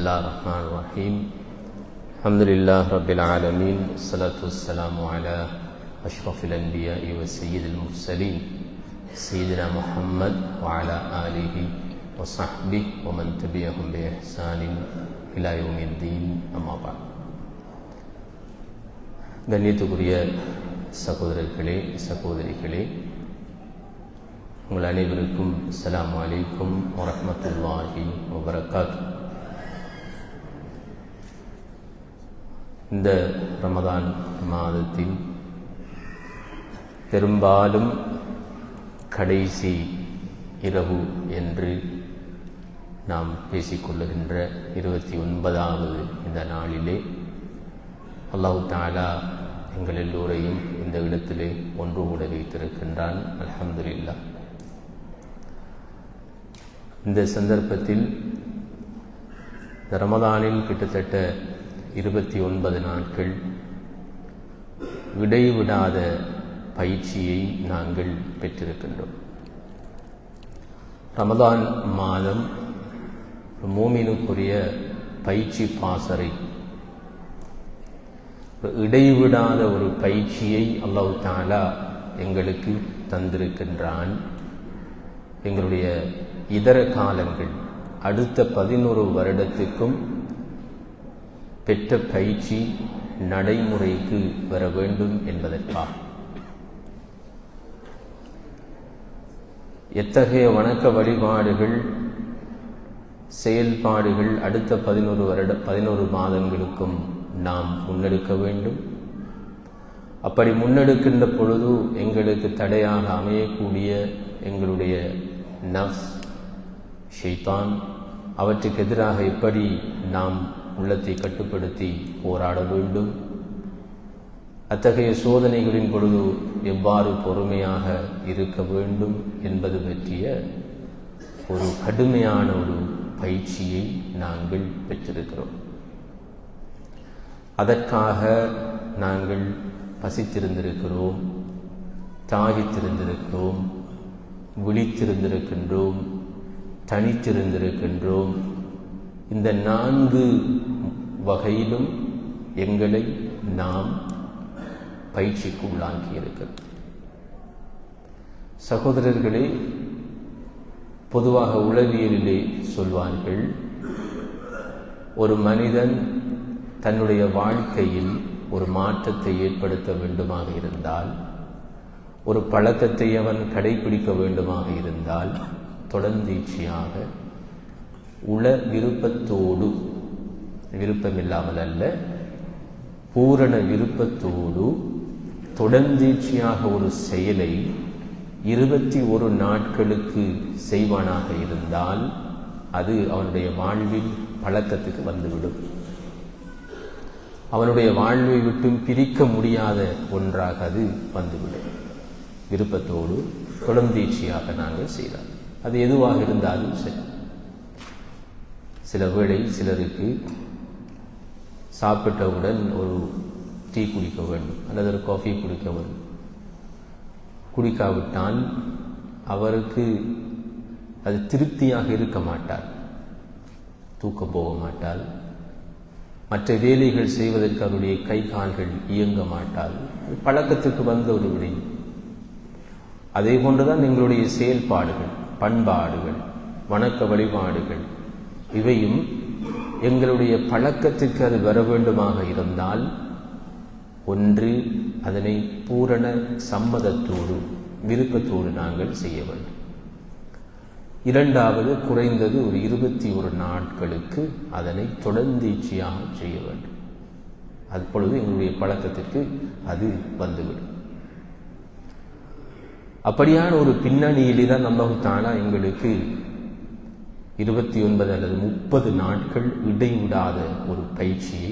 الله الرحمن الرحيم الحمد لله رب العالمين والصلاة والسلام على أشرف الأنبياء وسيد المرسلين سيدنا محمد وعلى آله وصحبه ومن تبعهم بإحسان إلى يوم الدين أما بعد. கண்ணியத்துக்குரிய சகோதரர்களே சகோதரிகளே, உங்கள் அனைவருக்கும் அஸ்ஸலாமு அலைக்கும் வரஹ்மத்துல்லாஹி வபரகாத்துஹு. இந்த ரமதான் மாதத்தின் பெரும்பாலும் கடைசி இரவு என்று நாம் பேசிக்கொள்ளுகின்ற 29வது இந்த நாளிலே அல்லாஹ் தஆலா எங்கள் எல்லோரையும் இந்த இடத்திலே ஒன்று கூட வைத்திருக்கின்றான். அல்ஹம்துலில்லாஹ். இந்த சந்தர்ப்பத்தில் இந்த ரமதானில் கிட்டத்தட்ட 29 நாட்கள் இடைவிடாத பயிற்சியை நாங்கள் பெற்றிருக்கின்றோம். ரமதான் மாதம் மூமினுக்குரிய பயிற்சி பாசறை, இடைவிடாத ஒரு பயிற்சியை அல்லாஹ் தஆலா எங்களுக்கு தந்திருக்கின்றான். எங்களுடைய இதர காலங்கள் அடுத்த 11 வருடத்துக்கும் பெற்ற பயிற்சி நடைமுறைக்கு வர வேண்டும் என்பதற்காக. எத்தகைய வணக்க வழிபாடுகள் செயல்பாடுகள் அடுத்த 11 மாதங்களுக்கும் நாம் முன்னெடுக்க வேண்டும். அப்படி முன்னெடுக்கின்ற பொழுது எங்களுக்கு தடையாக அமையக்கூடிய எங்களுடைய நஃப்ஸ், ஷைத்தான், அவற்றுக்கு எதிராக எப்படி நாம் உள்ளத்தை கட்டுப்படுத்தி போராட வேண்டும், அத்தகைய சோதனைகளின் பொழுது எவ்வாறு பொறுமையாக இருக்க வேண்டும் என்பது பற்றிய ஒரு கடுமையான ஒரு பயிற்சியை நாங்கள் பெற்றிருக்கிறோம். அதற்காக நாங்கள் பசித்திருந்திருக்கிறோம், தாகித்திருந்திருக்கிறோம், விழித்திருந்திருக்கின்றோம், தனித்திருந்திருக்கின்றோம். இந்த 4 வகையிலும் எங்களை நாம் பயிற்சிக்கு உள்ளாக்கி இருக்கிறோம். சகோதரர்களே, பொதுவாக உளவியலிலே சொல்வார்கள், ஒரு மனிதன் தன்னுடைய வாழ்க்கையில் ஒரு மாற்றத்தை ஏற்படுத்த வேண்டுமாக இருந்தால், ஒரு பழக்கத்தை அவன் கடைபிடிக்க வேண்டுமாக இருந்தால், தொடர்ந்தீட்சியாக உள விருப்பத்தோடு, விருப்பமில்லாமல் அல்ல, பூரண விருப்பத்தோடு தொடர்ந்தீட்சியாக ஒரு செயலை 21 நாட்களுக்கு செய்வானாக இருந்தால் அது அவனுடைய வாழ்வில் பழக்கத்துக்கு வந்துவிடும். அவனுடைய வாழ்வை விட்டும் பிரிக்க முடியாத ஒன்றாக அது வந்துவிடும். விருப்பத்தோடு தொடர்ந்தீட்சியாக நாங்கள் செய்தால் அது எதுவாக இருந்தாலும் சரி. சில வேளை சிலருக்கு சாப்பிட்டவுடன் ஒரு டீ குடிக்க வேண்டும் அல்லது ஒரு காஃபி குடிக்க வேண்டும். குடிக்காவிட்டால் அவருக்கு அது திருப்தியாக இருக்க மாட்டார், தூக்கம் போக மாட்டால், மற்ற வேலைகள் செய்வதற்கு அவருடைய கை கால்கள் இயங்க மாட்டால். பழக்கத்துக்கு வந்த ஒரு விடயம். அதே போன்றுதான் எங்களுடைய செயல்பாடுகள், பண்பாடுகள், வணக்க வழிபாடுகள், இவையும் எங்களுடைய பழக்கத்திற்கு அது வர வேண்டுமாக இருந்தால், ஒன்று அதனை பூரண சம்மதத்தோடு விருப்பத்தோடு நாங்கள் செய்ய வேண்டும். இரண்டாவது, குறைந்தது ஒரு 21 நாட்களுக்கு அதனை தொடர்ந்தீட்சியாக செய்ய வேண்டும். அப்பொழுது எங்களுடைய பழக்கத்திற்கு அது வந்துவிடும். அப்படியான ஒரு பின்னணியிலே தான் அல்லாஹ் தஆலா எங்களுக்கு 29 அல்லது 30 நாட்கள் இடைவிடாத ஒரு பயிற்சியை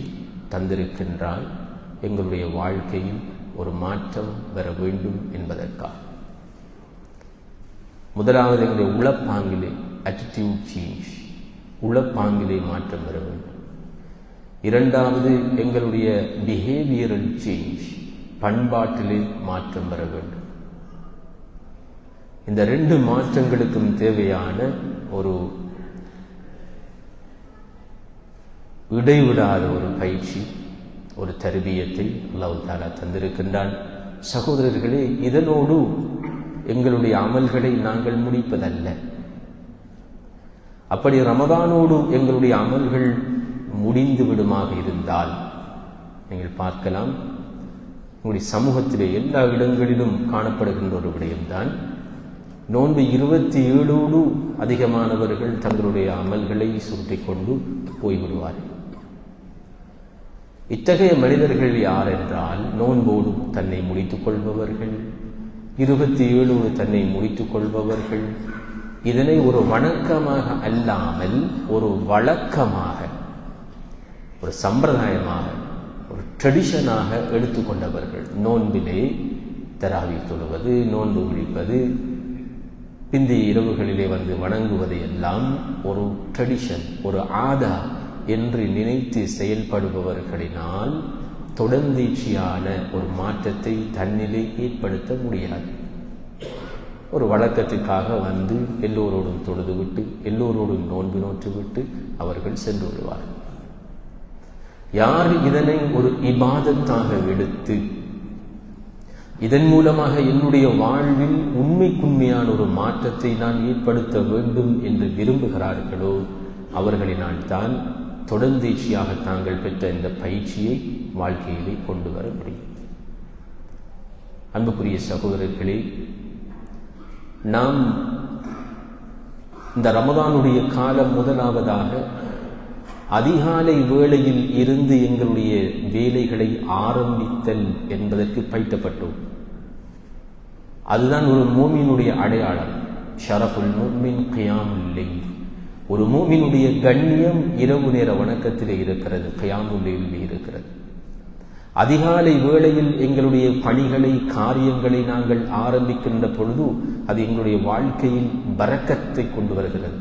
தந்திருக்கின்றால், எங்களுடைய வாழ்க்கையில் ஒரு மாற்றம் வர வேண்டும் என்பதற்காக. முதலாவது, எங்களுடைய உளப்பாங்கிலே attitude change, உளப்பாங்கிலே மாற்றம் வர வேண்டும். இரண்டாவது, எங்களுடைய behavioral change, பண்பாட்டிலே மாற்றம் வர வேண்டும். இந்த 2 மாற்றங்களுக்கும் தேவையான ஒரு இடைவிடாத ஒரு பயிற்சி, ஒரு தர்பியத்தை அல்லாஹ் தஆலா தந்திருக்கின்றான். சகோதரர்களே, இதனோடு எங்களுடைய அமல்களை நாங்கள் முடிப்பதல்ல. அப்படி ரமதானோடு எங்களுடைய அமல்கள் முடிந்து விடுமாக இருந்தால் நீங்கள் பார்க்கலாம், உங்களுடைய சமூகத்திலே எல்லா இடங்களிலும் காணப்படுகின்ற ஒரு விடயம்தான், நோன்பு 27ஓடு அதிகமானவர்கள் தங்களுடைய அமல்களை சுருட்டிக் கொண்டு போய்விடுவார்கள். இத்தகைய மனிதர்கள் யார் என்றால், நோன்போடு தன்னை முடித்துக் கொள்பவர்கள், 27ஓடு தன்னை முடித்துக் கொள்பவர்கள். இதனை ஒரு வணக்கமாக அல்லாமல் ஒரு வழக்கமாக, ஒரு சம்பிரதாயமாக, ஒரு ட்ரெடிஷனாக எடுத்துக்கொண்டவர்கள். நோன்பிலே தராவி தொழுவது, நோன்பு பிடிப்பது, பிந்தைய இரவுகளிலே வந்து வணங்குவதை எல்லாம் ஒரு ட்ரெடிஷன், ஒரு ஆதா என்று நினைத்து செயல்படுபவர்களினால் தொடர்ந்தீட்சியான ஒரு மாற்றத்தை தன்னிலே ஏற்படுத்த முடியாது. ஒரு வழக்கத்துக்காக வந்து எல்லோரோடும் தொழுதுவிட்டு எல்லோரோடும் நோன்பு நோற்றுவிட்டு அவர்கள் சென்று விடுவார்கள். யார் இதனை ஒரு இபாதத்தாக எடுத்து இதன் மூலமாக என்னுடைய வாழ்வில் உண்மைக்குண்மையான ஒரு மாற்றத்தை நான் ஏற்படுத்த வேண்டும் என்று விரும்புகிறார்களோ அவர்களினால் தான் தொடர்ந்தீட்சியாக தாங்கள் பெற்ற இந்த பயிற்சியை வாழ்க்கையிலே கொண்டு வர முடியும். அன்புக்குரிய சகோதரர்களே, நாம் இந்த ரமதானுடைய காலம் முதலாவதாக அதிகாலை வேளையில் இருந்து எங்களுடைய வேலைகளை ஆரம்பித்தல் என்பதற்கு பயிற்றப்பட்டோம். அதுதான் ஒரு மூமினுடைய அடையாளம். ஷரஃபுல் முஃமின் கியாமுல் லைல். ஒரு மூமினுடைய கண்ணியம் இரவு நேர வணக்கத்திலே இருக்கிறது, கியாமுல் லைலிலே இருக்கிறது. அதிகாலை வேளையில் எங்களுடைய பணிகளை, காரியங்களை நாங்கள் ஆரம்பிக்கின்ற பொழுது அது எங்களுடைய வாழ்க்கையில் பரக்கத்தை கொண்டு வருகிறது.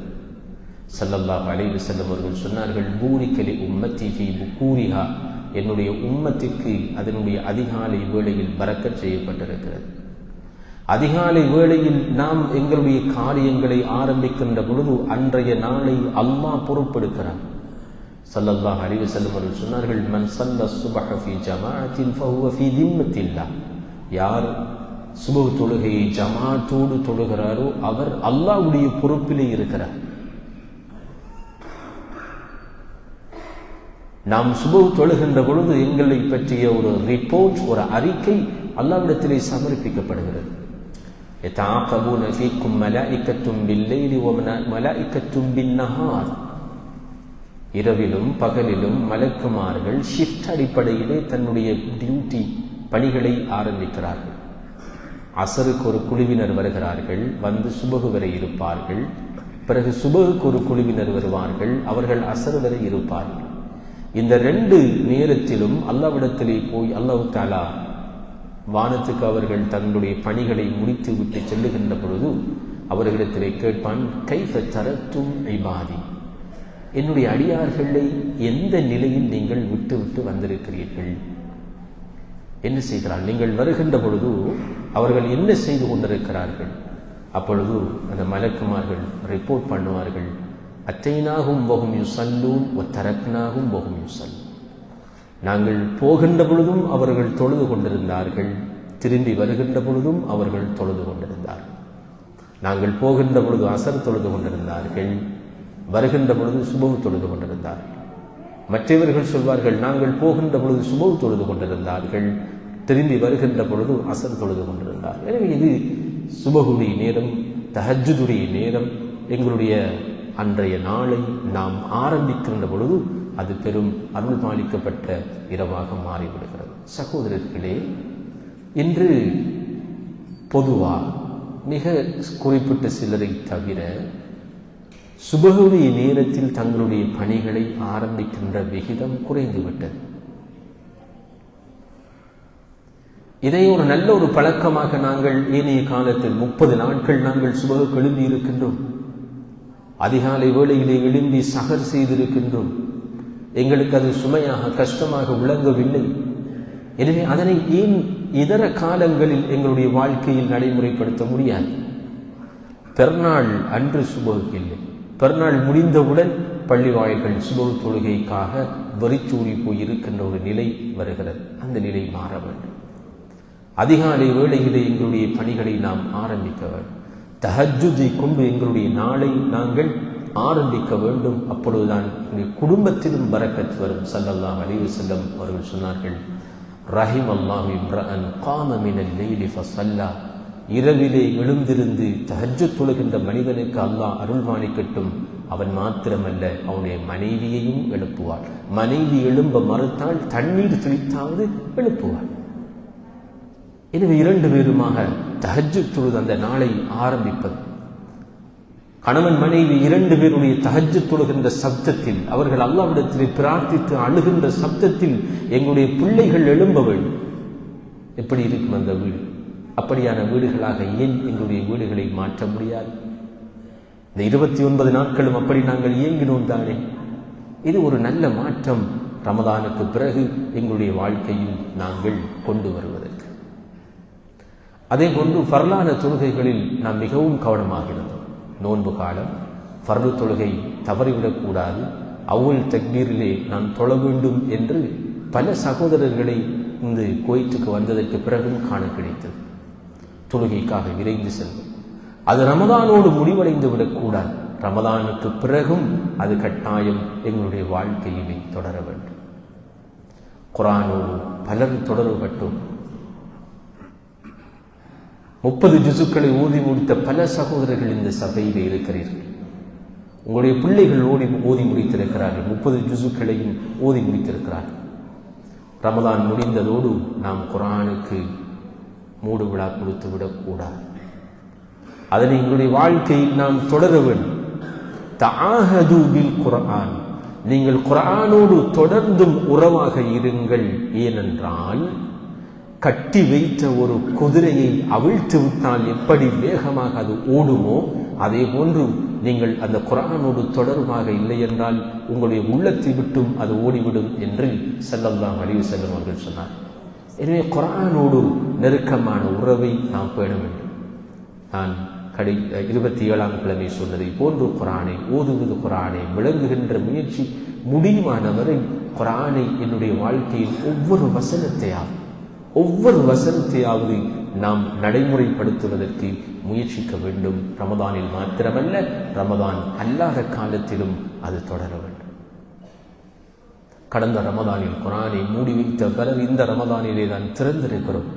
ஸல்லல்லாஹு அலைஹி வஸல்லம் அவர்கள் சொன்னார்கள், பூரிக்கலி உம்மத்தி ஃபீ புகூரிஹா, என்னுடைய உம்மத்திற்கு அதனுடைய அதிகாலை வேளையில் பரக்கத் செய்யப்பட்டிருக்கிறது. அதிகாலை வேளையில் நாம் எங்களுடைய காரியங்களை ஆரம்பிக்கின்ற பொழுது அன்றைய நாளை அல்லாஹ் பொறுப்பெடுக்கிறான். ஸல்லல்லாஹு அலைஹி வஸல்லம் அவர்கள் சொன்னார்கள், மன் ஸல்ல ஸுப்ஹ ஃபீ ஜமாஅத்தின் ஃபஹுவ ஃபீ திம்மத்தில்லாஹ். யார் சுபஹ் தொழுகையை ஜமாஅத்தோடு தொழுகிறாரோ அவர் அல்லாஹ்வுடைய பொறுப்பிலே இருக்கிறார். நாம் சுபஹ் தொழுகின்ற பொழுது எங்களை பற்றிய ஒரு ரிப்போர்ட், ஒரு அறிக்கை அல்லாஹ்விடத்திலே சமர்ப்பிக்கப்படுகிறது. யதஆகபூன ஃபீக்கும் மலாயிகத்தும் பில்லைலி வ மலாயிகத்தும் பின்னஹார். இரவிலும் பகலிலும் மலக்குமார்கள் ஷிஃப்ட் அடிப்படையிலே தன்னுடைய டியூட்டி பணிகளை ஆரம்பிக்கிறார்கள். அசருக்கு ஒரு குழுவினர் வருகிறார்கள், வந்து சுபஹ் வரை இருப்பார்கள். பிறகு சுபஹுக்கு ஒரு குழுவினர் வருவார்கள், அவர்கள் அசர் வரை இருப்பார்கள். இந்த 2 நேரத்திலும் அல்லாஹ்விடத்திலே போய் அல்லாஹ் தஆலா வானத்துக்கு அவர்கள் தங்களுடைய பணிகளை முடித்து விட்டு செல்லுகின்ற பொழுது அவர்களிடத்திலே கேட்பான், கைஃப தரத்தும் இபாதி, என்னுடைய அடியார்களை எந்த நிலையில் நீங்கள் விட்டு விட்டு வந்திருக்கிறீர்கள்? என்ன செய்கிறார்கள்? நீங்கள் வருகின்ற பொழுது அவர்கள் என்ன செய்து கொண்டிருக்கிறார்கள்? அப்பொழுது அந்த மலக்குமார்கள் ரிப்போர்ட் பண்ணுவார்கள், அத்தைனாகும் வஹும் யுஸல்லூன் வ தரக்னாகும் வஹும் யுஸல்லூன். நாங்கள் போகின்ற பொழுதும் அவர்கள் தொழுது கொண்டிருந்தார்கள், திரும்பி வருகின்ற பொழுதும் அவர்கள் தொழுது கொண்டிருந்தார்கள். நாங்கள் போகின்ற பொழுது அசர் தொழுது கொண்டிருந்தார்கள், வருகின்ற பொழுது சுபஹ் தொழுது கொண்டிருந்தார்கள். மற்றவர்கள் சொல்வார்கள், நாங்கள் போகின்ற பொழுது சுபஹ் தொழுது கொண்டிருந்தார்கள், திரும்பி வருகின்ற பொழுது அசர் தொழுது கொண்டிருந்தார்கள். எனவே இது சுபஹுடைய நேரம், தஹஜ்ஜுடைய நேரம். எங்களுடைய அன்றைய நாளை நாம் ஆரம்பிக்கின்ற பொழுது அது பெரும் அருள் பாலிக்கப்பட்ட இரவாக மாறிவிடுகிறது. சகோதரர்களே, இன்று பொதுவாக மிக குறிப்பிட்ட சிலரை தவிர சுபஹுடைய நேரத்தில் தங்களுடைய பணிகளை ஆரம்பிக்கின்ற விகிதம் குறைந்துவிட்டது. இதை ஒரு நல்ல ஒரு பழக்கமாக நாங்கள் ஏனைய காலத்தில் 30 நாட்கள் நாங்கள் சுபஹ் எழும்பி இருக்கின்றோம். அதிகாலை வேளையிலே எழும்பி சஹர் செய்திருக்கின்றோம். எங்களுக்கு அது சுமையாக, கஷ்டமாக விளங்கவில்லை. எனவே அதனை ஏன் இதர காலங்களில் எங்களுடைய வாழ்க்கையில் நடைமுறைப்படுத்த முடியாது? பெருநாள் அன்று சுபஹ் இல்லை, பெருநாள் முடிந்தவுடன் பள்ளி வாயில்கள் சுபஹ் தொழுகைக்காக வெறிச்சூறி போய் இருக்கின்ற ஒரு நிலை வருகிறது. அந்த நிலை மாற வேண்டும். அதிகாலை வேளையிலே எங்களுடைய பணிகளை நாம் ஆரம்பிக்க வேண்டும். தஹஜ்ஜுதை கொண்டு எங்களுடைய நாளை நாங்கள் ஆரம்பிக்க வேண்டும். அப்பொழுதுதான் எங்களுடைய குடும்பத்திலும் பரக்கத் வரும். ஸல்லல்லாஹு அலைஹி வஸல்லம் அவர்கள் சொன்னார்கள், ரஹிமல்லாஹு இம்ரஅன் காம மினல் லைலி ஃபஸல்லா. இரவிலே எழுந்திருந்து தஹஜ்ஜுத் தொழுகின்ற மனிதனுக்கு அல்லாஹ் அருள்வாணிக்கட்டும். அவன் மாத்திரமல்ல, அவனுடைய மனைவியையும் எழுப்புவார். மனைவி எழும்ப மறுத்தால் தண்ணீர் தெளித்தாவது எழுப்புவார். எனவே 2 பேருமாக தஹஜ்ஜுத் தொழுது அந்த நாளை ஆரம்பிப்பது. கணவன் மனைவி 2 பேருடைய தஹஜ்ஜுத் தொழுகின்ற சப்தத்தில், அவர்கள் அல்லாஹ்விடத்தில் பிரார்த்தித்து அழுகின்ற சப்தத்தில் எங்களுடைய பிள்ளைகள் எழும்ப வேண்டும். எப்படி இருக்கும் அந்த வீடு? அப்படியான வீடுகளாக ஏன் எங்களுடைய வீடுகளை மாற்ற முடியாது? இந்த 29 நாட்களும் அப்படி நாங்கள் இயங்கினோம் தானே. இது ஒரு நல்ல மாற்றம் ரமதானுக்கு பிறகு எங்களுடைய வாழ்க்கையில் நாங்கள் கொண்டு வருவதற்கு. அதே போன்று ஃபர்லான தொழுகைகளில் நாம் மிகவும் கவனமாக இருந்தோம். நோன்பு காலம் ஃபர்து தொழுகை தவறிவிடக்கூடாது. அவ்வல் தக்பீரிலே நான் தொழ வேண்டும் என்று பல சகோதரர்களை இந்த கோயிலுக்கு வந்ததற்கு பிறகும் காண கிடைத்தது. தொழுகைக்காக விரைந்து செல்வோம். அது ரமதானோடு முடிவடைந்து விடக்கூடாது. ரமதானுக்கு பிறகும் அது கட்டாயம் எங்களுடைய வாழ்க்கையிலே தொடர வேண்டும். குர்ஆனோடு பலர் தொடரப்பட்டோம். 30 ஜுசுக்களை ஓதி முடித்த பல சகோதரர்கள் இந்த சபையிலே இருக்கிறீர்கள். உங்களுடைய பிள்ளைகள் ஓதி முடித்திருக்கிறார்கள். 30 ஜுசுக்களையும் ஓதி முடித்திருக்கிறார்கள். ரமதான் முடிந்ததோடு நாம் குர்ஆனுக்கு மூடு விழா கொடுத்து விடக்கூடாது. அதனை எங்களுடைய வாழ்க்கையில் நாம் தொடர வேண்டும். தஆஹது பில் குர்ஆன். நீங்கள் குர்ஆனோடு தொடர்ந்தும் உறவாக இருங்கள். ஏனென்றால் கட்டி வைத்த ஒரு குதிரையை அவிழ்த்து விட்டால் எப்படி வேகமாக அது ஓடுமோ, அதே போன்று நீங்கள் அந்த குர்ஆனோடு தொடர்பாக இல்லை என்றால் உங்களுடைய உள்ளத்தை விட்டும் அது ஓடிவிடும் என்று ஸல்லல்லாஹு அலைஹி வஸல்லம் அவர்கள் சொன்னார். எனவே குர்ஆனோடு நெருக்கமான உறவை நாம் பேண வேண்டும். நான் 27ஆம் கிழமை சொன்னதை போன்று குர்ஆனை ஓதுவது, குர்ஆனை விளங்குகின்ற முயற்சி முடிவானவரை குர்ஆனை என்னுடைய வாழ்க்கையில் ஒவ்வொரு வசனத்தையாவது நாம் நடைமுறைப்படுத்துவதற்கு முயற்சிக்க வேண்டும். ரமதானில் மாத்திரமல்ல, ரமதான் அல்லாத காலத்திலும் அது தொடர வேண்டும். கடந்த ரமதானில் குர்ஆனை மூடி வைத்த பிறகு இந்த ரமதானிலே தான் திறந்திருக்கிறோம்.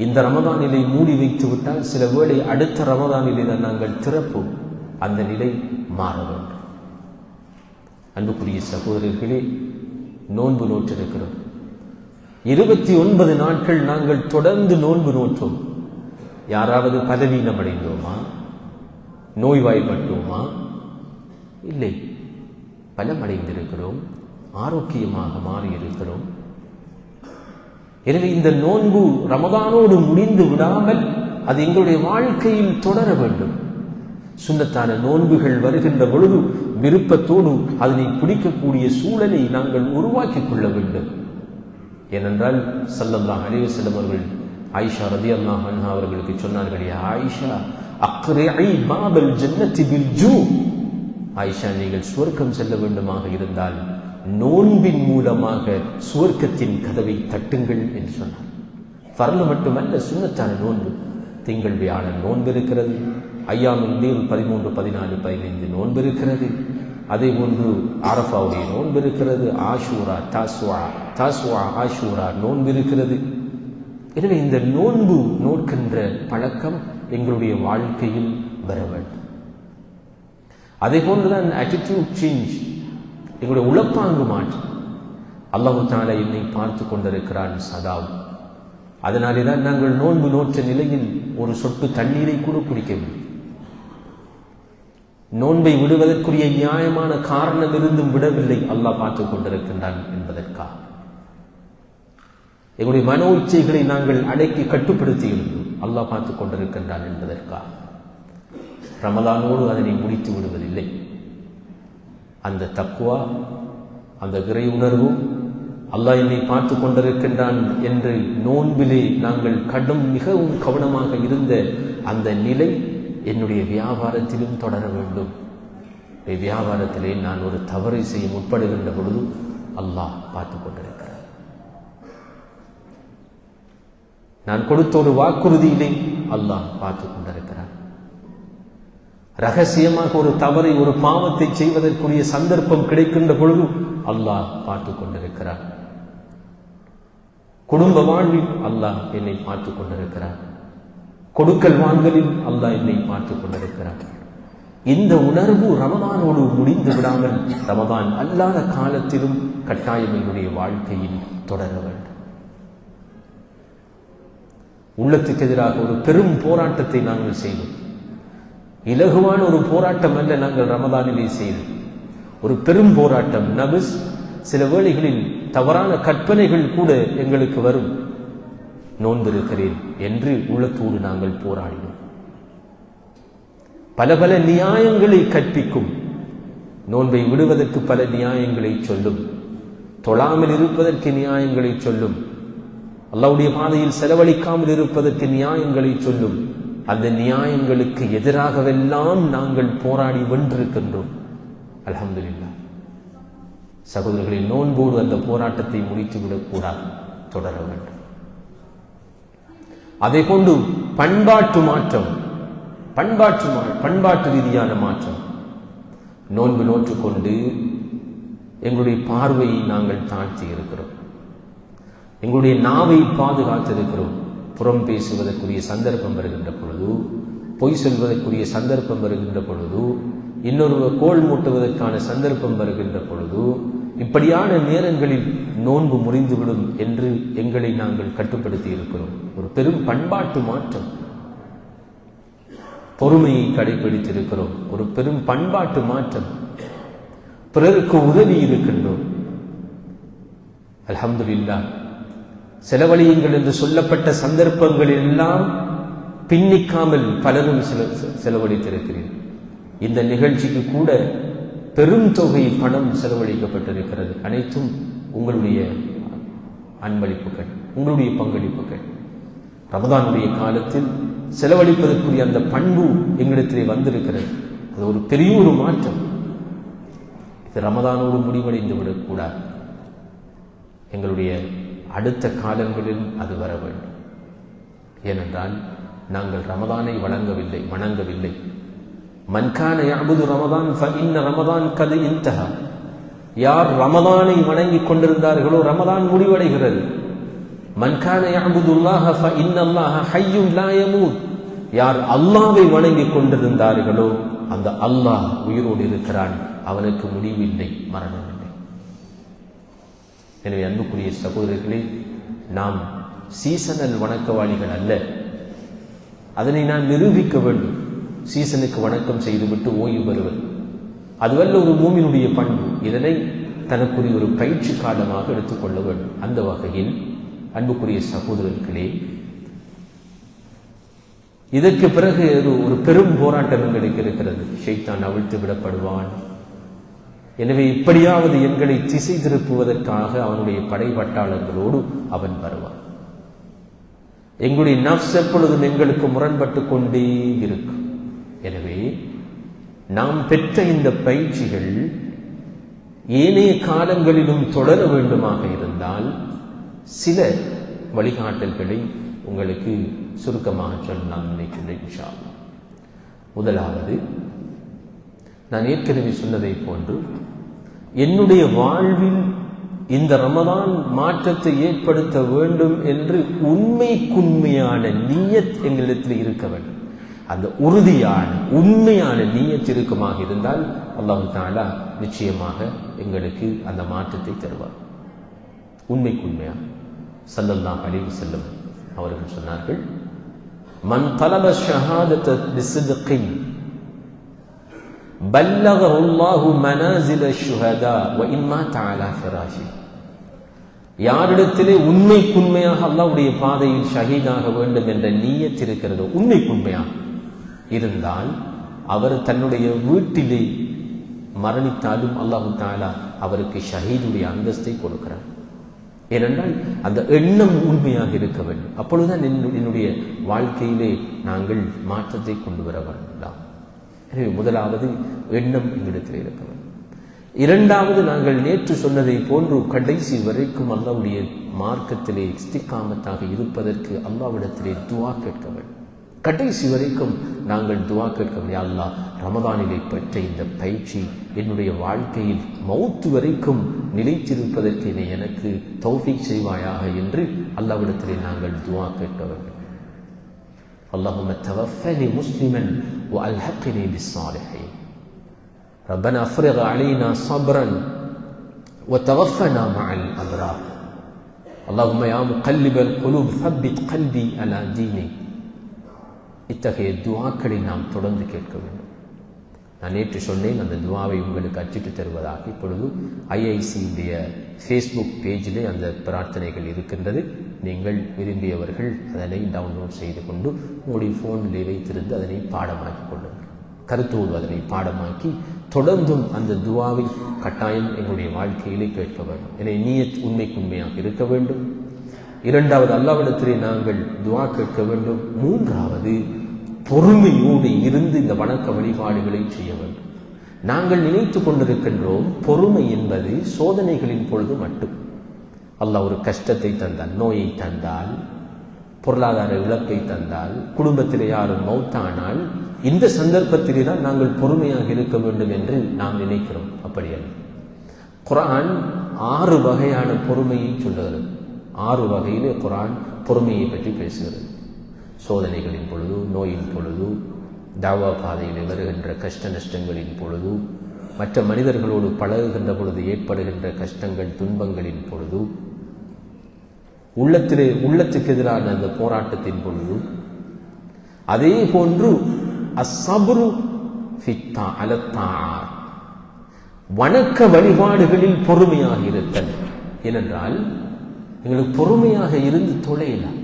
இந்த ரமதானிலே மூடி வைத்து விட்டால் சில வேளை அடுத்த ரமதானிலே தான் நாங்கள் திறப்போம். அந்த நிலை மாற வேண்டும். அன்புக்குரிய சகோதரர்களே, நோன்பு நோற்றிருக்கிறோம். 29 நாட்கள் நாங்கள் தொடர்ந்து நோன்பு நோற்றோம். யாராவது பதவீனம் அடைந்தோமா? நோய்வாய்ப்பட்டோமா? இல்லை, பலமடைந்திருக்கிறோம், ஆரோக்கியமாக மாறியிருக்கிறோம். எனவே இந்த நோன்பு ரமதானோடு முடிந்து விடாமல் அது எங்களுடைய வாழ்க்கையில் தொடர வேண்டும். சுன்னத்தான நோன்புகள் வருகின்ற பொழுது விருப்பத்தோடு அதனை பிடிக்கக்கூடிய சூழலை நாங்கள் உருவாக்கிக் கொள்ள வேண்டும். ஏனென்றால் ஸல்லல்லாஹு அலைஹி வஸல்லம் அவர்கள் ஆயிஷா ரலியல்லாஹு அன்ஹா அவர்களுக்கு சொன்னார்கள், யா ஆயிஷா அக்ரிஇ பாபல் ஜன்னதி பில் ஜூ. ஆயிஷா, நீங்கள் சுவர்க்கம் செல்ல வேண்டுமாக இருந்தால் நோன்பின் மூலமாக சுவர்க்கத்தின் கதவை தட்டுங்கள் என்று சொன்னார். ஃபர்ல் மட்டுமல்ல, சுன்னத்தான நோன்பு. திங்கள் வியாழன் நோன்பு இருக்கிறது. ஐயாமுல் பீர் 13, 14, 15 நோன்பு இருக்கிறது. அதே போன்று அரஃபாவுடைய நோன்பு இருக்கிறது. ஆஷூரா, தாஸ்வா, ஆஷூரா நோன்பு இருக்கிறது. எனவே இந்த நோன்பு நோக்கின்ற பழக்கம் எங்களுடைய வாழ்க்கையில் வர வேண்டும். அதே போன்றுதான் ஆட்டிடியூட் சேஞ்ச், எங்களுடைய உளப்பாங்கு மாற்றம். அல்லாஹ் தஆலா என்னை பார்த்து கொண்டிருக்கிறான் சதாவும். அதனாலே தான் நாங்கள் நோன்பு நோற்ற நிலையில் ஒரு சொட்டு தண்ணீரை கூட குடிக்கவில்லை. நோன்பை விடுவதற்குரிய நியாயமான காரணம் இருந்தும் விடவில்லை. அல்லாஹ் பார்த்து கொண்டிருக்கின்றான் என்பதற்காக. எங்களுடைய மனோ இச்சைகளை நாங்கள் அடக்கி கட்டுப்படுத்தி இருந்தோம். அல்லாஹ் பார்த்து கொண்டிருக்கின்றான் என்பதற்காக ரமலானோடு அதனை முடித்து விடுவதில்லை. அந்த தக்வா, அந்த இறை உணர்வு, அல்லாஹ் என்னை பார்த்து கொண்டிருக்கின்றான் என்று நோன்பிலே நாங்கள் மிகவும் கவனமாக இருந்த அந்த நிலை என்னுடைய வியாபாரத்திலும் தொடர வேண்டும். வியாபாரத்திலே நான் ஒரு தவறை செய்ய முற்படுகின்ற பொழுது அல்லாஹ் பார்த்து கொண்டிருக்கிறார். நான் கொடுத்த ஒரு வாக்குறுதியிலே அல்லாஹ் பார்த்து கொண்டிருக்கிறார். ரகசியமாக ஒரு தவறை, ஒரு பாவத்தை செய்வதற்குரிய சந்தர்ப்பம் கிடைக்கின்ற பொழுது அல்லாஹ் பார்த்து கொண்டிருக்கிறார். குடும்ப வாழ்வில் அல்லாஹ் என்னை பார்த்து கொண்டிருக்கிறார். கொடுக்கல் வாங்கலில் அல்லாஹ் என்னை பார்த்து கொண்டிருக்கிறார். இந்த உணர்வு ரமதானோடு முடிந்து விடாமல் ரமதான் அல்லாத காலத்திலும் கட்டாயம் என்னுடைய வாழ்க்கையில் தொடர வேண்டும். உள்ளத்துக்கு எதிராக ஒரு பெரும் போராட்டத்தை நாங்கள் செய்தோம். இலகுவான ஒரு போராட்டம் அல்ல நாங்கள் ரமதானிலே செய்தோம். ஒரு பெரும் போராட்டம். நபிஸ் சில வேளைகளில் தவறான கற்பனைகள் கூட எங்களுக்கு வரும். நோன்பிருக்கிறேன் என்று உள்ளத்தோடு நாங்கள் போராடினோம். பல பல நியாயங்களை கற்பிக்கும். நோன்பை விடுவதற்கு பல நியாயங்களை சொல்லும். தொழாமல் இருப்பதற்கு நியாயங்களை சொல்லும். அல்லாஹ்வுடைய பாதையில் செலவழிக்காமல் இருப்பதற்கு நியாயங்களை சொல்லும். அந்த நியாயங்களுக்கு எதிராகவெல்லாம் நாங்கள் போராடி வென்றிருக்கின்றோம். அல்ஹம்துலில்லாஹ். சகோதரர்களின் நோன்போடு அந்த போராட்டத்தை முடித்துவிடக் கூடாது, தொடர வேண்டும். அதை கொண்டு பண்பாட்டு மாற்றம், பண்பாட்டு ரீதியான மாற்றம். நோன்பு நோற்றுக்கொண்டு எங்களுடைய பார்வையை நாங்கள் தாழ்த்தி இருக்கிறோம். எங்களுடைய நாவை பாதுகாத்திருக்கிறோம். புறம் பேசுவதற்குரிய சந்தர்ப்பம் வருகின்ற பொழுது, பொய் சொல்வதற்குரிய சந்தர்ப்பம் வருகின்ற பொழுது, இன்னொரு கோல் மூட்டுவதற்கான சந்தர்ப்பம் வருகின்ற பொழுது, இப்படியான நேரங்களில் நோன்பு முறிந்துவிடும் என்று எங்களை நாங்கள் கட்டுப்படுத்தி இருக்கிறோம். ஒரு பெரும் பண்பாட்டு மாற்றம். பொறுமையை கடைபிடித்திருக்கிறோம். ஒரு பெரும் பண்பாட்டு மாற்றம். பிறருக்கு உதவி இருக்கின்றோம். அல்ஹம்துலில்லாஹ். செலவழியுங்கள் என்று சொல்லப்பட்ட சந்தர்ப்பங்கள் எல்லாம் பின்னிக்காமல் பலரும் செலவழித்திருக்கிறீர்கள். இந்த நிகழ்ச்சிக்கு கூட பெரும் தொகை பணம் செலவழிக்கப்பட்டிருக்கிறது. அனைத்தும் உங்களுடைய அன்பளிப்புகள், உங்களுடைய பங்களிப்புகள். ரமதானுடைய காலத்தில் செலவழிப்பதற்குரிய அந்த பண்பு எங்களிடத்திலே வந்திருக்கிறது. அது ஒரு பெரிய ஒரு மாற்றம். இது ரமதானோடு முடிவடைந்து விடக்கூடாது. எங்களுடைய அடுத்த காலங்களில் அது வர வேண்டும். ஏனென்றால் நாங்கள் ரமதானை வணங்கவில்லை. மன்கான யஅபுது ரமதான் ஃபஇன்ன ரமதான் கத் இன்தஹா. யார் ரமதானை வணங்கிக் கொண்டிருந்தார்களோ ரமதான் முடிவடைகிறது. மன்கான யஅபுதுல்லாஹ ஃபஇன்னல்லாஹ ஹய்யுன் லா யமூத். யார் அல்லாஹ்வை வணங்கிக் கொண்டிருந்தார்களோ அந்த அல்லாஹ் உயிரோடு இருக்கிறான். அவனுக்கு முடிவில்லை, மரணம் இல்லை. எனவே அன்புக்குரிய சகோதரர்களே, நாம் சீசனல் வணக்கவாளிகள் அல்ல. அதனை நான் நிரூபிக்க வேண்டும். சீசனுக்கு வணக்கம் செய்துவிட்டு ஓய்வு பெறுவது அதுவல்ல ஒரு மூமினுடைய பண்பு. இதனை தனக்குரிய ஒரு பயிற்சி காலமாக எடுத்துக்கொள்ள வேண்டும். அந்த வகையில் அன்புக்குரிய சகோதரர்களே, இதற்கு பிறகு ஒரு பெரும் போராட்டம் எங்களுக்கு இருக்கிறது. ஷைத்தான் அவிழ்த்து விடப்படுவான். எனவே இப்படியாவது எங்களை திசை திருப்புவதற்காக அவனுடைய படைபட்டாளர்களோடு அவன் வருவான். எங்களுடைய நஃப்ஸ் எப்பொழுதும் எங்களுக்கு முரண்பட்டு கொண்டே இருக்கும். எனவே நாம் பெற்ற இந்த பயிற்சிகள் ஏனைய காலங்களிலும் தொடர வேண்டுமாக இருந்தால் சில வழிகாட்டல்களை உங்களுக்கு சுருக்கமாக சொல்ல நான் நினைக்கின்றேன் இன்ஷா அல்லாஹ். முதலாவது, நான் ஏற்கனவே சொன்னதை போன்று என்னுடைய வாழ்வில் இந்த ரமதான் மாற்றத்தை ஏற்படுத்த வேண்டும் என்று உண்மைக்குண்மையான நியத் எங்களிடத்தில் இருக்க வேண்டும். அந்த உறுதியான உண்மையான நியத் இருக்குமாக இருந்தால் அல்லாஹ் தஆலா நிச்சயமாக எங்களுக்கு அந்த மாற்றத்தை தருவார். உண்மைக்குண்மையா ஸல்லல்லாஹு அலைஹி வஸல்லம் அவர்கள் சொன்னார்கள், மன் தலப ஷஹாதத பிஸித்கின் பல்லகஹு அல்லாஹு மனாஸில ஷுஹதா வ இன் மாத அலா ஃபிராஷி. யாரிடத்திலே உண்மைக்குண்மையாக அல்லாஹ்வுடைய பாதையில் ஷஹீதாக வேண்டும் என்ற நியத் இருக்கிறதோ, உண்மைக்குண்மையாக இருந்தால் அவர் தன்னுடைய வீட்டிலே மரணித்தாலும் அல்லாஹ் தஆலா அவருக்கு ஷஹீதுடைய அந்தஸ்தை கொடுக்கிறார். ஏனென்றால் அந்த எண்ணம் உண்மையாக இருக்க வேண்டும். அப்பொழுதுதான் என்னுடைய வாழ்க்கையிலே நாங்கள் மாற்றத்தை கொண்டு வர வேண்டாம். எனவே முதலாவது எண்ணம் எங்களிடத்தில் இருக்க வேண்டும். இரண்டாவது, நாங்கள் நேற்று சொன்னதை போன்று கடைசி வரைக்கும் அல்லாஹ்வுடைய மார்க்கத்திலே இஸ்திகாமத்தாக இருப்பதற்கு அல்லாஹ்விடத்திலே துஆ கேட்க வேண்டும். கடைசி வரைக்கும் நாங்கள் துஆ கேட்க வேண்டும். யா அல்லாஹ், ரமதானிலே பெற்ற இந்த பயிற்சி என்னுடைய வாழ்க்கையில் மௌத்து வரைக்கும் நிலைத்திருப்பதற்கு எனக்கு தௌஃபீக் செய்வாயாக என்று அல்லாஹ்விடத்திலே நாங்கள் துஆ கேட்க வேண்டும். அல்லாஹும்ம தவஃபனி முஸ்லிமன் வ அல்ஹக்னி பிஸ்ஸாலிஹீன். ரப்பனா அஃப்ரிக் அலைனா ஸப்ரன் வ தவஃபனா மஅல் அப்ரார். அல்லாஹும்ம யா முகல்லிபல் குலூப் ஸப்பித் கல்பி அலா தீனிக். இத்தகைய துஆக்களை நாம் தொடர்ந்து கேட்க வேண்டும். நான் நேற்று சொன்னேன், அந்த துஆவை உங்களுக்கு அச்சிட்டு தருவதாக. இப்பொழுது IIC-உடைய ஃபேஸ்புக் பேஜிலே அந்த பிரார்த்தனைகள் இருக்கின்றது. நீங்கள் விரும்பியவர்கள் அதனை டவுன்லோட் செய்து கொண்டு உங்களுடைய ஃபோனிலே வைத்திருந்து அதனை பாடமாக்கி கொள்ளுங்கள். கருத்தோடு அதனை பாடமாக்கி தொடர்ந்தும் அந்த துஆவை கட்டாயம் எங்களுடைய வாழ்க்கையிலே கேட்க வேண்டும். எனவே நியத் உண்மையாக இருக்க வேண்டும். இரண்டாவது, அல்லாஹ்விடத்திலே நாங்கள் துஆ கேட்க வேண்டும். மூன்றாவது, பொறுமையோடு இருந்து இந்த வணக்க வழிபாடுகளை செய்ய வேண்டும். நாங்கள் நினைத்து கொண்டிருக்கின்றோம் பொறுமை என்பது சோதனைகளின் பொழுது மட்டும். அல்லாஹ் ஒரு கஷ்டத்தை தந்தால், நோயை தந்தால், பொருளாதார இழப்பை தந்தால், குடும்பத்திலே யாரும் மௌத்தானால், இந்த சந்தர்ப்பத்திலே தான் நாங்கள் பொறுமையாக இருக்க வேண்டும் என்று நாம் நினைக்கிறோம். அப்படி அல்ல. குர்ஆன் 6 வகையான பொறுமையை சொல்லுகிறது. 6 வகையிலே குர்ஆன் பொறுமையை பற்றி பேசுகிறது. சோதனைகளின் பொழுது, நோயின் பொழுது, தாவா பாதையில் வருகின்ற கஷ்ட நஷ்டங்களின் பொழுது, மற்ற மனிதர்களோடு பழகுகின்ற பொழுது ஏற்படுகின்ற கஷ்டங்கள் துன்பங்களின் பொழுது, உள்ளத்துக்கு எதிரான அந்த போராட்டத்தின் பொழுது, அதே போன்று அஸ்ஸப்ரு ஃபித்தா அலத்தார், வணக்க வழிபாடுகளில் பொறுமையாக இருத்தல். ஏனென்றால் எங்களுக்கு பொறுமையாக இருந்து தொலையலாம்.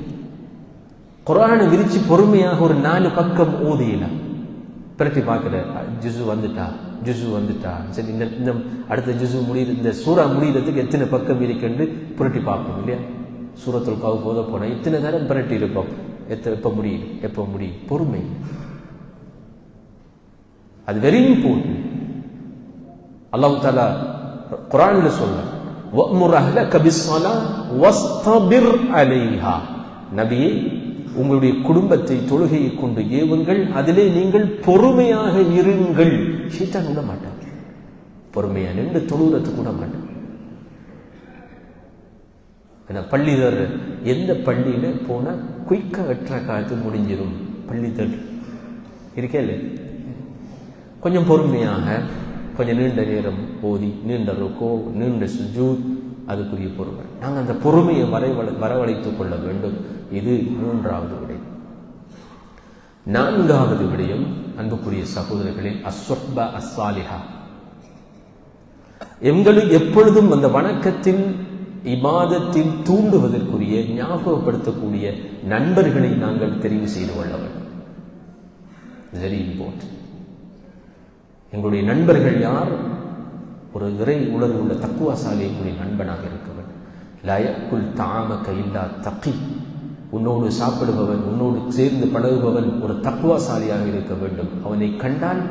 குர்ஆனை விரிச்சு பொறுமையாக ஒரு 4 பக்கம் ஓதியலாம். பிரட்டி பார்க்கிற ஜுசு வந்துட்டா சரி, இந்த அடுத்த ஜுசு முடியுது, இந்த சூரா முடிகிறதுக்கு எத்தனை பக்கம் இருக்குன்னு புரட்டி பார்ப்போம் இல்லையா? சூரத்துல் கஹ்ஃப் போத போனால் இத்தனை தரம் புரட்டி இருப்போம். எப்போ முடியும்? பொறுமை. அது வெரி இம்பார்ட்டன்ட். அல்லாஹ் தஆலா குர்ஆன்ல சொல்றார், வஅ்முர் அஹ்லக பிஸ்ஸலாஹ் வஸ்தபிர் அலைஹா. நபியே, உங்களுடைய குடும்பத்தை தொழுகையை கொண்டு ஏவுங்கள், அதிலே நீங்கள் பொறுமையாக இருங்கள். ஷைத்தான் விட மாட்டான். பொறுமையா நின்று தொழுகிறதுக்கு கூட மாட்டான். பள்ளிதர் எந்த பள்ளியில போனா குயிக்கா 8 காலத்து முடிஞ்சிடும். பள்ளிதர் இருக்கே, கொஞ்சம் பொறுமையாக, கொஞ்சம் நீண்ட நேரம் ஓதி, நீண்ட ருக்கோ, நீண்ட சுஜூத், அதுக்குரிய பொறுமை. நாங்கள் அந்த பொறுமையை வரவழைத்துக் கொள்ள வேண்டும். இது 3வது விடயம். 4வது விடயம், அன்புக்குரிய சகோதரர்களே, அஸ்ஸுஹ்பா அஸ்ஸாலிஹா. எங்களுக்கு எப்பொழுதும் அந்த வணக்கத்தில், இபாதத்தில் தூண்டுவதற்குரிய, ஞாபகப்படுத்தக்கூடிய நண்பர்களை நாங்கள் தெரிவு செய்து கொள்ள வேண்டும். Very important. எங்களுடைய நண்பர்கள் யார்? ஒரு இறை உணர்வு உள்ள தக்குவாசாலி எங்களுடைய நண்பனாக இருக்க வேண்டும். லா யக்குல் தஆமக இல்லா தகி. உன்னோடு சாப்பிடுபவன், உன்னோடு சேர்ந்து பழகுபவன் ஒரு தக்குவாசாலியாக இருக்க வேண்டும். அவனை கண்டால்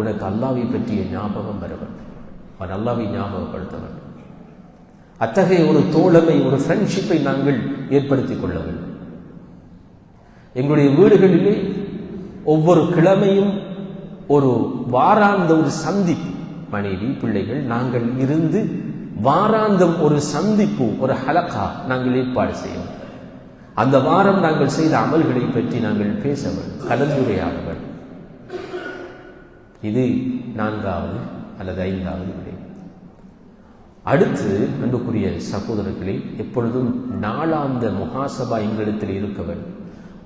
உனக்கு அல்லாஹ்வை பற்றிய ஞாபகம் வர வேண்டும். அவன் அல்லாஹ்வை ஞாபகப்படுத்த வேண்டும். அத்தகைய ஒரு தோழமை, ஒரு ஃப்ரெண்ட்ஷிப்பை நாங்கள் ஏற்படுத்திக் கொள்ள வேண்டும். எங்களுடைய வீடுகளிலே ஒவ்வொரு கிழமையும் ஒரு வாராந்த ஒரு சந்திப்பு, மனைவி பிள்ளைகள் நாங்கள் இருந்து வாராந்தம் ஒரு சந்திப்பு, ஒரு ஹலகா நாங்கள் ஏற்பாடு செய்வோம். அந்த வாரம் நாங்கள் செய்த அமல்களை பற்றி நாங்கள் பேச வேண்டும், கலந்துரையாட வேண்டும். இது 4வது அல்லது 5வது விடயம். அடுத்து, அன்புக்குரிய சகோதரர்களே, எப்பொழுதும் நாளாந்த முஹாசபா எங்களிடத்தில் இருக்க வேண்டும்.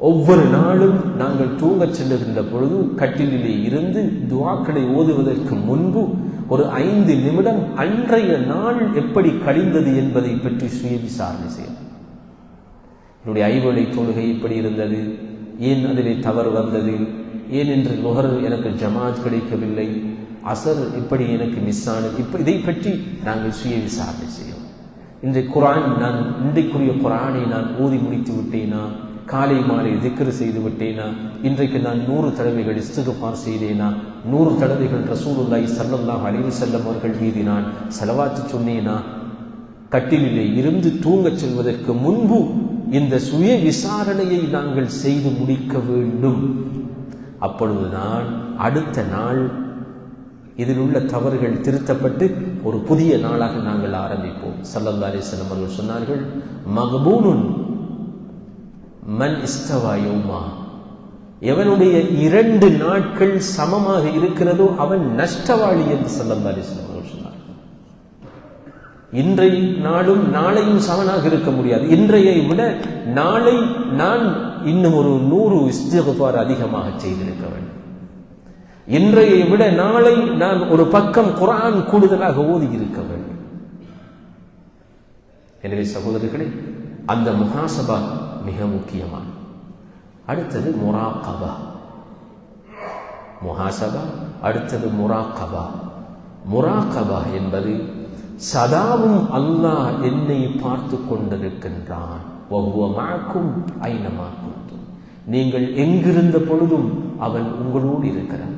ஒவ்வொரு நாளும் நாங்கள் தூங்கச் செல்லுகின்ற பொழுது கட்டிலே இருந்து துஆக்களை ஓதுவதற்கு முன்பு ஒரு 5 நிமிடம் அன்றைய நாள் எப்படி கழிந்தது என்பதை பற்றி சுய விசாரணை செய்யலாம். என்னுடைய 5 வேளை தொழுகை எப்படி இருந்தது? ஏன் அதிலே தவறு வந்தது? ஏன் என்று லுஹர் எனக்கு ஜமாத் கிடைக்கவில்லை? அசர் எப்படி எனக்கு மிஸ் ஆனது? இதை பற்றி நாங்கள் சுய விசாரணை செய்வோம். இன்றைக்குரிய குர்ஆனை நான் ஓதி முடித்து விட்டேனா? காலை மாலை திக்ர் செய்து விட்டேனா, இன்றைக்கு நான் 100 தடவைகள் இஸ்திக்ஃபார் செய்தேனா, 100 தடவைகள் ரசூலுல்லாஹி ஸல்லல்லாஹு அலைஹி வஸல்லம் அவர்கள் மீது நான் ஸலவாத்து சொன்னேனா, கட்டிலிலே இருந்து தூங்கச் செல்வதற்கு முன்பு இந்த சுய விசாரணையை நாங்கள் செய்து முடிக்க வேண்டும். அப்பொழுதுதான் அடுத்த நாள் இதில் உள்ள தவறுகள் திருத்தப்பட்டு ஒரு புதிய நாளாக நாங்கள் ஆரம்பிப்போம். ஸல்லல்லாஹு அலைஹி வஸல்லம் அவர்கள் சொன்னார்கள், மக்பூனுன் மன் இஸ்தவா யௌமா, எவனுடைய 2 நாட்கள் சமமாக இருக்கிறதோ அவன் நஷ்டவாளி என்று ஸல்லல்லாஹு அலைஹி வஸல்லம் அவர்கள் சொன்னார்கள். இன்றைய நாளும் நாளையும் சமனாக இருக்க முடியாது. இன்றையை விட நாளை நான் இன்னும் ஒரு 100 இஸ்திக்ஃபார் அதிகமாக செய்திருக்க வேண்டும். இன்றையை விட நாளை நான் ஒரு பக்கம் குர்ஆன் கூடுதலாக ஓதி இருக்க வேண்டும். எனவே சகோதரர்களே, அந்த முஹாசபா மிக முக்கியமான. அடுத்தது முராகபா. முஹாசபா, அடுத்தது முராகபா. முராகபா என்பது சதாவும் அல்லாஹ் என்னை பார்த்து கொண்டிருக்கின்றான். வஹுவ மஅக்கும் ஐனமா குன்தும், நீங்கள் எங்கிருந்த பொழுதும் அவன் உங்களோடு இருக்கிறான்.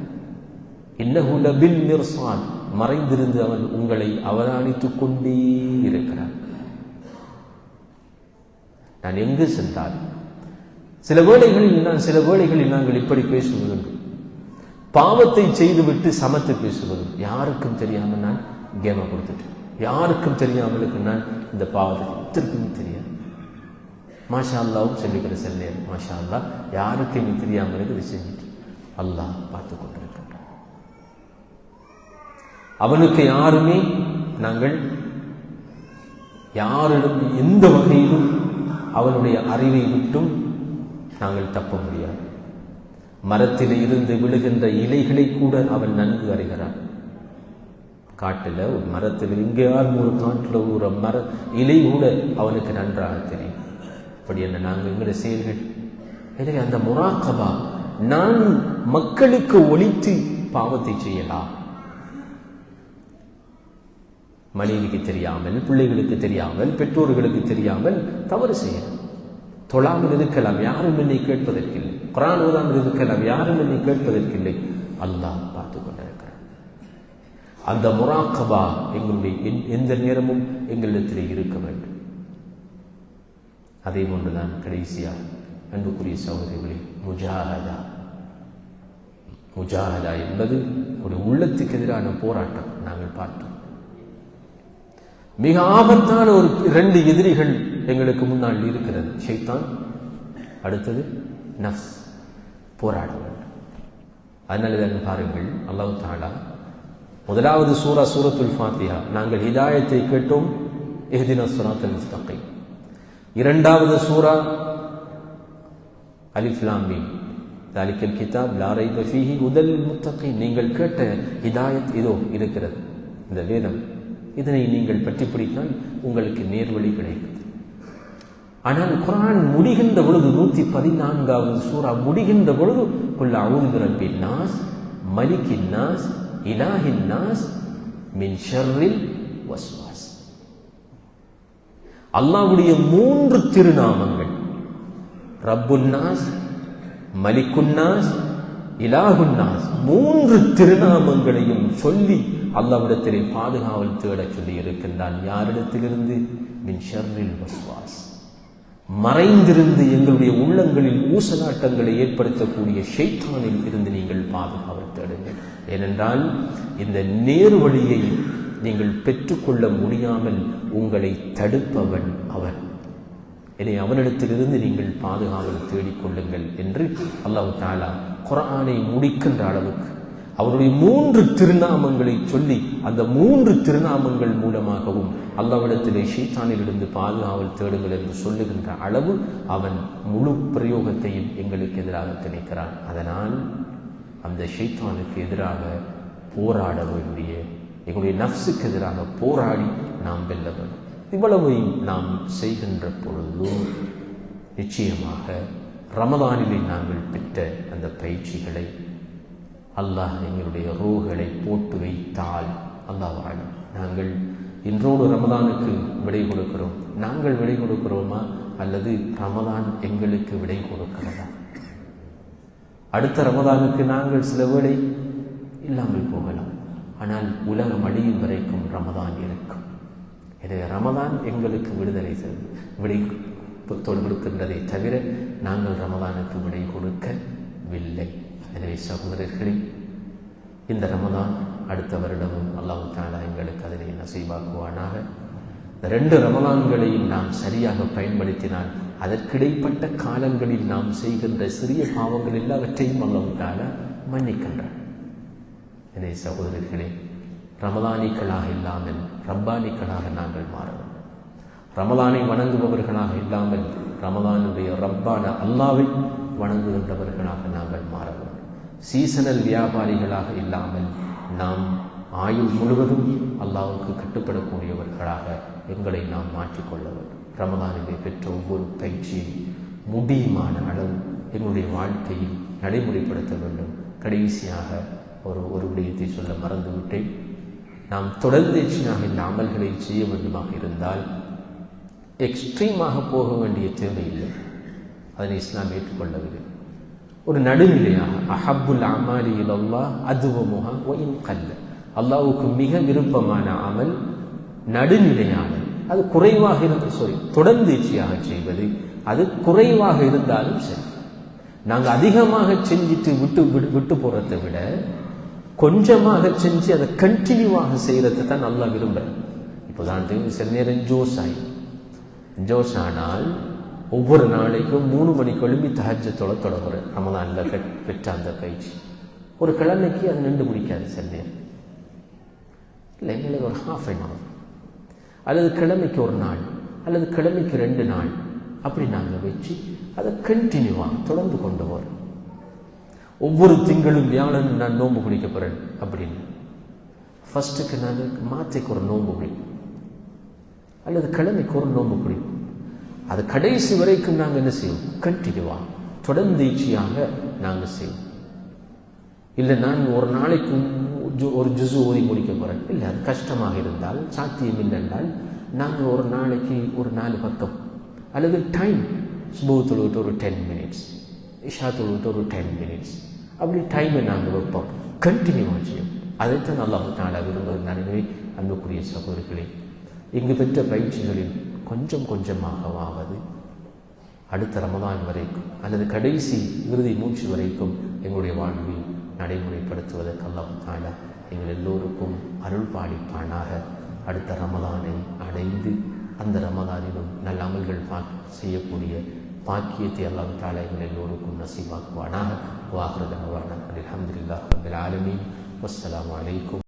இன்னஹு லபில் மிர்சாத், மறைந்திருந்து அவன் உங்களை அவதானித்துக் கொண்டே இருக்கிறான். நான் எங்கு சென்றால் சில வேளைகளில் நாங்கள் இப்படி பேசுவதுண்டு. பாவத்தை செய்துவிட்டு சமத்து பேசுவதும், யாருக்கும் தெரியாமல் நான் கேம கொடுத்துட்டேன், யாருக்கும் தெரியாமலுக்கு நான் இந்த பாவத்தை திருப்பி தெரியாது. மாஷா அல்லாவும் சொல்லிக்கிற செல்ல, மாஷா அல்லா யாருக்கும் தெரியாமலுக்கு இது செஞ்சுட்டு அல்லாஹ் பார்த்து கொண்டிருக்கின்றான். அவனுக்கு யாருமே நாங்கள் யாரிடம் எந்த வகையிலும் அவனுடைய அறிவை விட்டும் நாங்கள் தப்ப முடியாது. மரத்தில் இருந்து விழுகின்ற இலைகளை கூட அவன் நன்கு அறிகிறான். காட்டில் ஒரு மரத்தில் எங்கேயாவது ஒரு காட்டில் ஒரு மர இலை கூட அவனுக்கு நன்றாக தெரியும். அப்படி என்ன நாங்கள் எங்களுடைய செயல்கள். எனவே அந்த முராகபா, நான் மக்களுக்கு ஒளித்து பாவத்தை செய்யலாம். மனைவிக்கு தெரியாமல், பிள்ளைகளுக்கு தெரியாமல், பெற்றோர்களுக்கு தெரியாமல் தவறு செய்யலாம். தொழாமல் இருக்கலாம், யாரும் என்னை கேட்பதற்கில்லை. குர்ஆன் ஓதாமல் இருக்கலாம், யாரும் என்னை கேட்பதற்கில்லை. அல்லாஹ் பார்த்து கொண்டிருக்கிறார். அந்த முராகபா எங்களுடைய எந்த நேரமும் எங்களிடத்திலே இருக்க வேண்டும். அதே போன்றுதான் கடைசியா அன்புக்குரிய சகோதரிகளே, முஜாஹதா. முஜாஹதா என்பது ஒரு உள்ளத்துக்கு எதிரான போராட்டம். நாங்கள் பார்த்தோம், மிக ஆபத்தான ஒரு 2 எதிரிகள் எங்களுக்கு முன்னால் இருக்கிறது. ஷைத்தான், அடுத்தது நஃப்ஸ். போராட வேண்டும். அதனால தான் பாருங்கள், அல்லாஹ் தஆலா முதலாவது சூரா சூரத்துல் ஃபாத்திஹா, நாங்கள் ஹிதாயத்தை கேட்டோம், இஹ்தினஸ் ஸிராத்தல் முஸ்தகீம். இரண்டாவது சூரா அலிஃப் லாம் மீம், தாலிகல் கிதாப் லா ரைப ஃபீஹி ஹுதல் முத்தகீன். நீங்கள் கேட்ட ஹிதாயத் இதோ இருக்கிறது, இந்த வேதம். இதனை நீங்கள் பற்றி பிடித்தால் உங்களுக்கு நேர்வழி கிடைக்கும். ஆனால் குர்ஆன் முடிகின்ற பொழுது 114வது சூரா முடிகின்ற பொழுது, குல் அஊது பிரப்பின் நாஸ் மலிக்கின் நாஸ் இலாஹின் நாஸ் மின் ஷர்ரில் வஸ்வாஸ். அல்லாஹ்வுடைய 3 திருநாமங்கள், ரப்புன் நாஸ், மலிக்குன் நாஸ், இலாஹுன் நாஸ், 3 திருநாமங்களையும் சொல்லி அல்லாஹ்விடத்திலே பாதுகாவல் தேடச் சொல்லி இருக்கின்றான். யாரிடத்திலிருந்து? மின் ஷர்ரில் வஸ்வாஸ், மறைந்திருந்து எங்களுடைய உள்ளங்களில் ஊசலாட்டங்களை ஏற்படுத்தக்கூடிய ஷைத்தானில் இருந்து நீங்கள் பாதுகாவல் தேடுங்கள். ஏனென்றால் இந்த நேர்வழியை நீங்கள் பெற்றுக்கொள்ள முடியாமல் உங்களை தடுப்பவன் அவன். இனி அவனிடத்திலிருந்து நீங்கள் பாதுகாவல் தேடிக்கொள்ளுங்கள் என்று அல்லாஹ் தஆலா குர்ஆனை முடிக்கின்ற அளவுக்கு அவருடைய 3 திருநாமங்களை சொல்லி, அந்த 3 திருநாமங்கள் மூலமாகவும் அல்லாஹ்விடத்திலே ஷைத்தானிலிருந்து பாதுகாவல் தேடுங்கள் என்று சொல்லுகின்ற அளவு அவன் முழு பிரயோகத்தையும் எங்களுக்கு எதிராக திணிக்கிறான். அதனால் அந்த ஷைத்தானுக்கு எதிராக போராட வேண்டிய, எங்களுடைய நஃப்ஸுக்கு எதிராக போராடி நாம் வெல்ல வேண்டும். இவ்வளவையும் நாம் செய்கின்ற பொழுது நிச்சயமாக ரமதானிலே நாங்கள் பெற்ற அந்த பயிற்சிகளை அல்லாஹ் எங்களுடைய ரூஹ்களை போட்டு வைத்தால் அல்லாஹ் வாழும். நாங்கள் இன்றோடு ரமதானுக்கு விடை கொடுக்கிறோம். நாங்கள் விடை கொடுக்கிறோமா அல்லது ரமதான் எங்களுக்கு விடை கொடுக்கிறதா? அடுத்த ரமதானுக்கு நாங்கள் சில வேளை இல்லாமல் போகலாம், ஆனால் உலகம் அழியும் வரைக்கும் ரமதான் இருக்கும். எனவே ரமதான் எங்களுக்கு விடை கொடுக்கின்றதை தவிர நாங்கள் ரமதானுக்கு விடை கொடுக்கவில்லை. எனவே சகோதரர்களே, இந்த ரமதான் அடுத்த வருடமும் அல்லாஹ் தஆலா எங்களுக்கு அதனை நசீபாக்குவானாக. இந்த 2 ரமதான்களையும் நாம் சரியாக பயன்படுத்தினால் அதற்கிடைப்பட்ட காலங்களில் நாம் செய்கின்ற சிறிய பாவங்கள் எல்லாவற்றையும் அல்லாஹ் தஆலா மன்னிக்கின்றான். எனவே சகோதரர்களே, ரமதானிக்களாக இல்லாமல் ரப்பானிக்களாக நாங்கள் மாறவும், ரமதானை வணங்குபவர்களாக இல்லாமல் ரமதானுடைய ரப்பான அல்லாவை வணங்குகின்றவர்களாக நாங்கள் மாறவும், சீசனல் வியாபாரிகளாக இல்லாமல் நாம் ஆயுள் முழுவதும் அல்லாஹ்வுக்கு கட்டுப்படக்கூடியவர்களாக எங்களை நாம் மாற்றிக்கொள்ள வேண்டும். ரமதானிலே பெற்ற ஒவ்வொரு பயிற்சியை முடியுமான அளவு எங்களுடைய வாழ்க்கையில் நடைமுறைப்படுத்த வேண்டும். கடைசியாக ஒரு விடயத்தை சொல்ல மறந்துவிட்டேன். நாம் தொடர்ந்தேர்ச்சியாக இந்த அமல்களை செய்ய வேண்டுமாக இருந்தால் எக்ஸ்ட்ரீமாக போக வேண்டிய தேவையில்லை. அதனை இஸ்லாம் ஏற்றுக்கொள்ளவில்லை. ஒரு நடுநிலையாக அஹப்புல் அமாலி இலல்லாஹ் அதுவமுஹா வ இன் கல்ல, அல்லாஹ்வுக்கு மிக விருப்பமான அமல் நடுநிலையான, அது குறைவாக தொடர்ந்தேர்ச்சியாக செய்வது, அது குறைவாக இருந்தாலும் சரி. நாங்கள் அதிகமாக செஞ்சுட்டு விட்டு போறதை விட கொஞ்சமாக செஞ்சு அதை கண்டினியூவாக செய்யறது தான் நல்லா விரும்புகிறேன். இப்போதான் சில நேரம் ஜோஸ் ஆனால் ஒவ்வொரு நாளைக்கும் 3 மணிக்கு எழுப்பி தஹஜ்ஜத்தோட தொடங்குறேன். ரமதான்ல பெற்ற அந்த பயிற்சி ஒரு கிழமைக்கு அது நின்று முடிக்காது. சில நேரம் இல்லை, எங்களுக்கு ஒரு ½ an hour அல்லது கிழமைக்கு ஒரு நாள் அல்லது கிழமைக்கு 2 நாள் அப்படி நாங்கள் வச்சு அதை கண்டினியூவாக தொடர்ந்து கொண்டு போகிறோம். ஒவ்வொரு திங்களும் வியாழன் நான் நோன்பு பிடிக்க போகிறேன் அப்படின்னு ஃபர்ஸ்ட்டுக்கு நாங்கள் மாத்தைக்கு ஒரு நோன்பு பிடிப்போம் அல்லது கிழமைக்கு ஒரு நோன்பு பிடிப்போம். அது கடைசி வரைக்கும் நாங்கள் என்ன செய்வோம்? கண்டினியூவாக தொடர்ந்தேர்ச்சியாக நாங்கள் செய்வோம். இல்லை நான் ஒரு நாளைக்கு ஒரு ஜுஸு ஓதி முடிக்க போகிறேன், இல்லை அது கஷ்டமாக இருந்தால், சாத்தியம் இல்லை என்றால் நாங்கள் ஒரு நாளைக்கு ஒரு 4 பக்கம் அல்லது டைம் சுபஹ் தொழுவிட்டு ஒரு 10 minutes, இஷா தொழுவிட்டு ஒரு 10 minutes, அப்படி டைமை நாங்கள் வைப்போம். கண்டினியூவாக செய்யும். அதைத்தான் அல்லாஹ் தஆலா விரும்புகிறார். எனவே அன்புக்குரிய சகோதரர்களே, இங்கு பெற்ற பயிற்சிகளில் கொஞ்சம் கொஞ்சமாகவாவது அடுத்த ரமதான் வரைக்கும் அல்லது கடைசி இறுதி மூச்சு வரைக்கும் எங்களுடைய வாழ்வில் நடைமுறைப்படுத்துவதற்கு அல்லாஹ் தஆலா எங்கள் எல்லோருக்கும் அருள் பாலிப்பானாக. அடுத்த ரமதானை அடைந்து அந்த ரமதானிலும் நல்ல அமல்கள் செய்யக்கூடிய பாக்கியத்தை அல்லாஹ் தஆலா எங்கள் எல்லோருக்கும் நசீபாக்குவானாக. வாஹிரு தஅவானா அல்ஹம்துலில்லாஹி ரப்பில் ஆலமீன். வஸ்ஸலாமு அலைக்கும்.